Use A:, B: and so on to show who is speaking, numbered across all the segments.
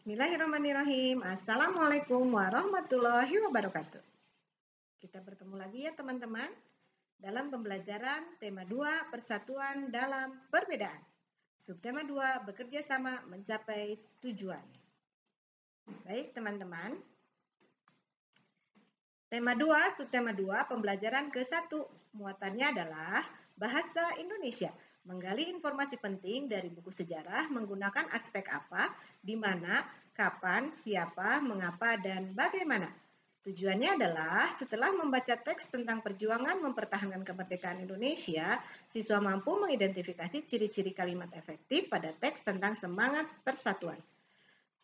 A: Bismillahirrahmanirrahim. Assalamualaikum warahmatullahi wabarakatuh. Kita bertemu lagi ya teman-teman dalam pembelajaran tema 2 Persatuan dalam Perbedaan. Subtema 2 bekerja sama mencapai tujuan. Baik teman-teman. Tema 2, subtema 2 pembelajaran ke-1. Muatannya adalah bahasa Indonesia. Menggali informasi penting dari buku sejarah menggunakan aspek apa, di mana, kapan, siapa, mengapa, dan bagaimana. Tujuannya adalah setelah membaca teks tentang perjuangan mempertahankan kemerdekaan Indonesia, siswa mampu mengidentifikasi ciri-ciri kalimat efektif pada teks tentang semangat persatuan.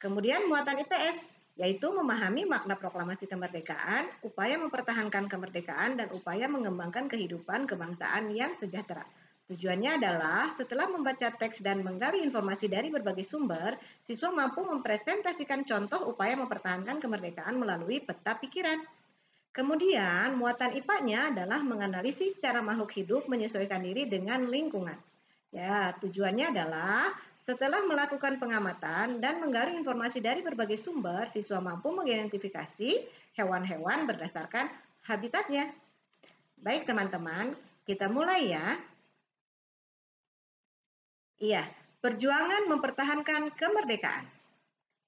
A: Kemudian muatan IPS, yaitu memahami makna proklamasi kemerdekaan, upaya mempertahankan kemerdekaan, dan upaya mengembangkan kehidupan kebangsaan yang sejahtera. Tujuannya adalah setelah membaca teks dan menggali informasi dari berbagai sumber, siswa mampu mempresentasikan contoh upaya mempertahankan kemerdekaan melalui peta pikiran. Kemudian muatan IPA-nya adalah menganalisis cara makhluk hidup menyesuaikan diri dengan lingkungan. Ya, tujuannya adalah setelah melakukan pengamatan dan menggali informasi dari berbagai sumber, siswa mampu mengidentifikasi hewan-hewan berdasarkan habitatnya. Baik teman-teman, kita mulai ya. Iya, perjuangan mempertahankan kemerdekaan.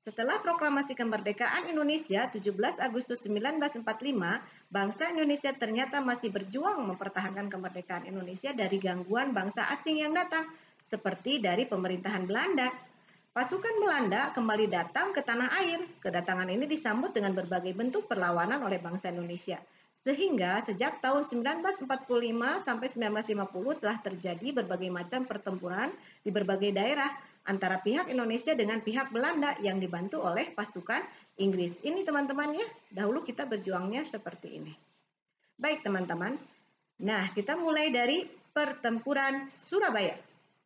A: Setelah proklamasi kemerdekaan Indonesia 17 Agustus 1945, bangsa Indonesia ternyata masih berjuang mempertahankan kemerdekaan Indonesia dari gangguan bangsa asing yang datang, seperti dari pemerintahan Belanda. Pasukan Belanda kembali datang ke tanah air. Kedatangan ini disambut dengan berbagai bentuk perlawanan oleh bangsa Indonesia. Sehingga sejak tahun 1945 sampai 1950 telah terjadi berbagai macam pertempuran di berbagai daerah antara pihak Indonesia dengan pihak Belanda yang dibantu oleh pasukan Inggris. Ini teman-teman ya, dahulu kita berjuangnya seperti ini. Baik teman-teman, nah kita mulai dari pertempuran Surabaya.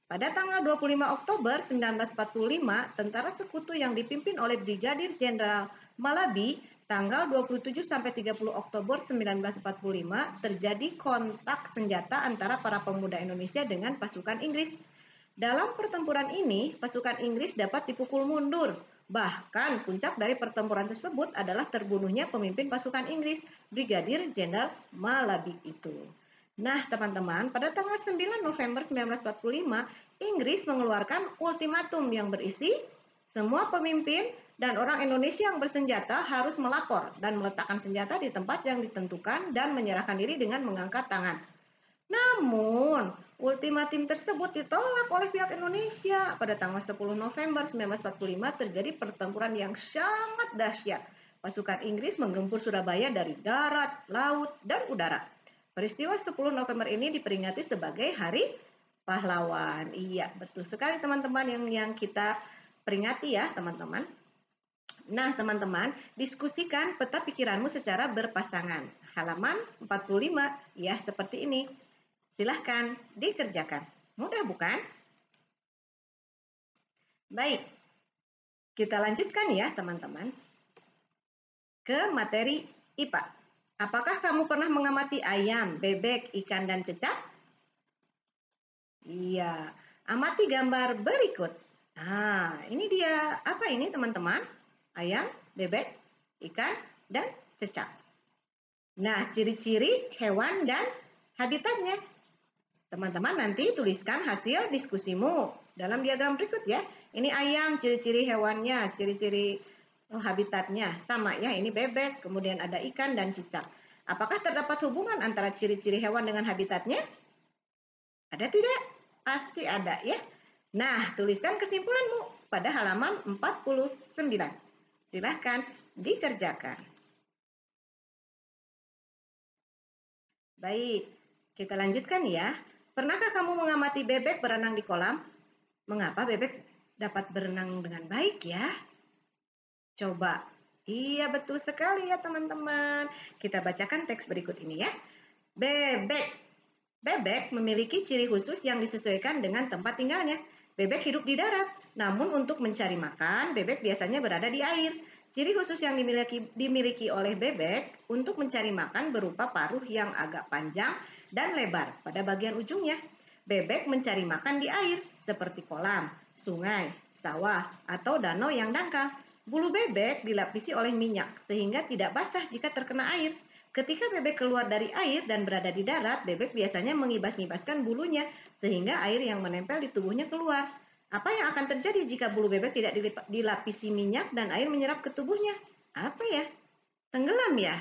A: Pada tanggal 25 Oktober 1945, tentara sekutu yang dipimpin oleh Brigadir Jenderal Malabi tanggal 27 sampai 30 Oktober 1945 terjadi kontak senjata antara para pemuda Indonesia dengan pasukan Inggris. Dalam pertempuran ini, pasukan Inggris dapat dipukul mundur. Bahkan puncak dari pertempuran tersebut adalah terbunuhnya pemimpin pasukan Inggris, Brigadir Jenderal Malabi itu. Nah, teman-teman, pada tanggal 9 November 1945, Inggris mengeluarkan ultimatum yang berisi semua pemimpin dan orang Indonesia yang bersenjata harus melapor dan meletakkan senjata di tempat yang ditentukan dan menyerahkan diri dengan mengangkat tangan. Namun, ultimatum tersebut ditolak oleh pihak Indonesia. Pada tanggal 10 November 1945 terjadi pertempuran yang sangat dahsyat. Pasukan Inggris menggempur Surabaya dari darat, laut, dan udara. Peristiwa 10 November ini diperingati sebagai Hari Pahlawan. Iya, betul sekali teman-teman yang kita peringati ya teman-teman. Nah teman-teman, diskusikan peta pikiranmu secara berpasangan. Halaman 45, ya seperti ini. Silahkan dikerjakan. Mudah bukan? Baik, kita lanjutkan ya teman-teman ke materi IPA. Apakah kamu pernah mengamati ayam, bebek, ikan, dan cecak? Iya, amati gambar berikut. Nah, ini dia. Apa ini teman-teman? Ayam, bebek, ikan, dan cecak. Nah, ciri-ciri hewan dan habitatnya. Teman-teman nanti tuliskan hasil diskusimu dalam diagram berikut ya. Ini ayam, ciri-ciri hewannya, ciri-ciri habitatnya. Sama ya, ini bebek, kemudian ada ikan dan cicak. Apakah terdapat hubungan antara ciri-ciri hewan dengan habitatnya? Ada tidak? Pasti ada ya. Nah, tuliskan kesimpulanmu pada halaman 49. Silahkan dikerjakan. Baik, kita lanjutkan ya. Pernahkah kamu mengamati bebek berenang di kolam? Mengapa bebek dapat berenang dengan baik ya? Coba. Iya, betul sekali ya teman-teman. Kita bacakan teks berikut ini ya. Bebek. Bebek memiliki ciri khusus yang disesuaikan dengan tempat tinggalnya. Bebek hidup di darat, namun untuk mencari makan, bebek biasanya berada di air. Ciri khusus yang dimiliki oleh bebek untuk mencari makan berupa paruh yang agak panjang dan lebar pada bagian ujungnya. Bebek mencari makan di air, seperti kolam, sungai, sawah, atau danau yang dangkal. Bulu bebek dilapisi oleh minyak sehingga tidak basah jika terkena air. Ketika bebek keluar dari air dan berada di darat, bebek biasanya mengibas-ngibaskan bulunya sehingga air yang menempel di tubuhnya keluar. Apa yang akan terjadi jika bulu bebek tidak dilapisi minyak dan air menyerap ke tubuhnya? Apa ya? Tenggelam ya?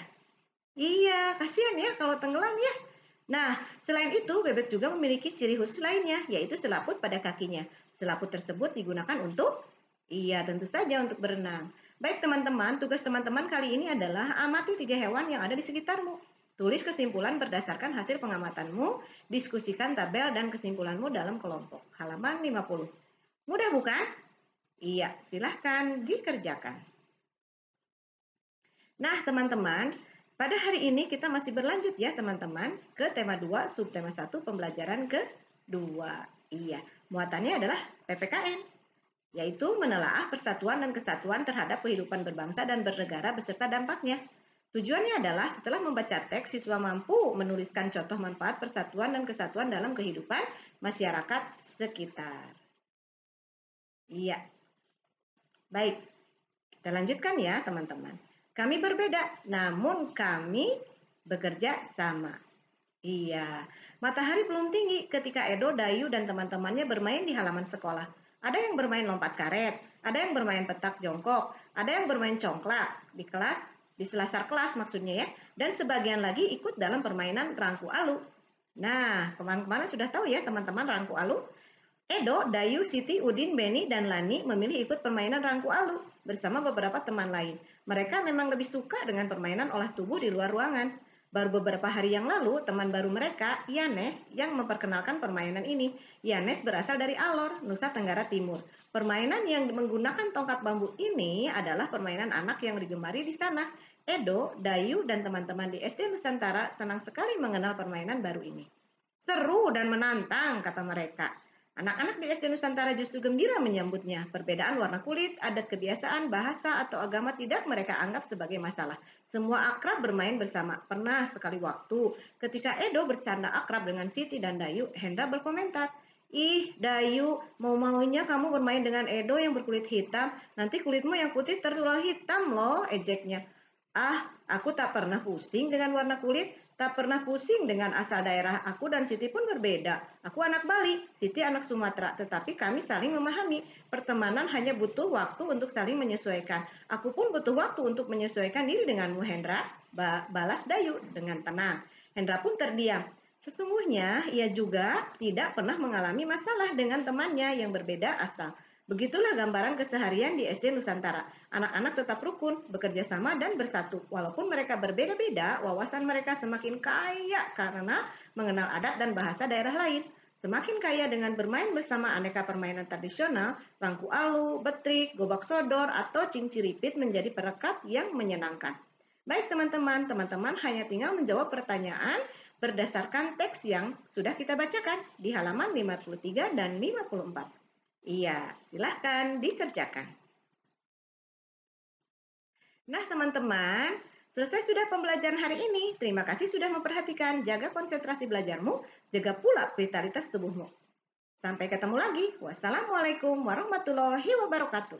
A: Iya, kasihan ya kalau tenggelam ya. Nah, selain itu, bebek juga memiliki ciri khusus lainnya, yaitu selaput pada kakinya. Selaput tersebut digunakan untuk, iya tentu saja untuk berenang. Baik teman-teman, tugas teman-teman kali ini adalah amati 3 hewan yang ada di sekitarmu. Tulis kesimpulan berdasarkan hasil pengamatanmu, diskusikan tabel dan kesimpulanmu dalam kelompok. Halaman 50. Mudah bukan? Iya, silahkan dikerjakan. Nah, teman-teman, pada hari ini kita masih berlanjut ya, teman-teman, ke tema 2, subtema 1, pembelajaran kedua. Iya, muatannya adalah PPKN, yaitu menelaah persatuan dan kesatuan terhadap kehidupan berbangsa dan bernegara beserta dampaknya. Tujuannya adalah setelah membaca teks, siswa mampu menuliskan contoh manfaat persatuan dan kesatuan dalam kehidupan masyarakat sekitar. Iya, baik. Kita lanjutkan ya, teman-teman. Kami berbeda, namun kami bekerja sama. Iya, matahari belum tinggi ketika Edo, Dayu, dan teman-temannya bermain di halaman sekolah. Ada yang bermain lompat karet, ada yang bermain petak jongkok, ada yang bermain congklak di kelas, di selasar kelas maksudnya ya, dan sebagian lagi ikut dalam permainan rangku alu. Nah, kemarin-kemarin sudah tahu ya teman-teman rangku alu? Edo, Dayu, Siti, Udin, Beni, dan Lani memilih ikut permainan rangku alu bersama beberapa teman lain. Mereka memang lebih suka dengan permainan olah tubuh di luar ruangan. Baru beberapa hari yang lalu, teman baru mereka, Yanes, yang memperkenalkan permainan ini. Yanes berasal dari Alor, Nusa Tenggara Timur. Permainan yang menggunakan tongkat bambu ini adalah permainan anak yang digemari di sana. Edo, Dayu, dan teman-teman di SD Nusantara senang sekali mengenal permainan baru ini. Seru dan menantang, kata mereka. Anak-anak di SD Nusantara justru gembira menyambutnya. Perbedaan warna kulit, adat kebiasaan, bahasa, atau agama tidak mereka anggap sebagai masalah. Semua akrab bermain bersama. Pernah sekali waktu, ketika Edo bercanda akrab dengan Siti dan Dayu, Hendra berkomentar, "Ih, Dayu, mau-maunya kamu bermain dengan Edo yang berkulit hitam. Nanti kulitmu yang putih tertular hitam loh," ejeknya. "Ah, aku tak pernah pusing dengan warna kulit. Tak pernah pusing dengan asal daerah. Aku dan Siti pun berbeda. Aku anak Bali, Siti anak Sumatera. Tetapi kami saling memahami. Pertemanan hanya butuh waktu untuk saling menyesuaikan. Aku pun butuh waktu untuk menyesuaikan diri denganmu, Hendra," balas Dayu dengan tenang. Hendra pun terdiam. Sesungguhnya ia juga tidak pernah mengalami masalah dengan temannya yang berbeda asal. Begitulah gambaran keseharian di SD Nusantara. Anak-anak tetap rukun, bekerja sama dan bersatu. Walaupun mereka berbeda-beda, wawasan mereka semakin kaya karena mengenal adat dan bahasa daerah lain. Semakin kaya dengan bermain bersama aneka permainan tradisional, rangku alu, betrik, gobak sodor, atau cinciripit menjadi perekat yang menyenangkan. Baik teman-teman, teman-teman hanya tinggal menjawab pertanyaan berdasarkan teks yang sudah kita bacakan di halaman 53 dan 54. Iya, silahkan dikerjakan. Nah, teman-teman, selesai sudah pembelajaran hari ini. Terima kasih sudah memperhatikan. Jaga konsentrasi belajarmu, jaga pula vitalitas tubuhmu. Sampai ketemu lagi. Wassalamualaikum warahmatullahi wabarakatuh.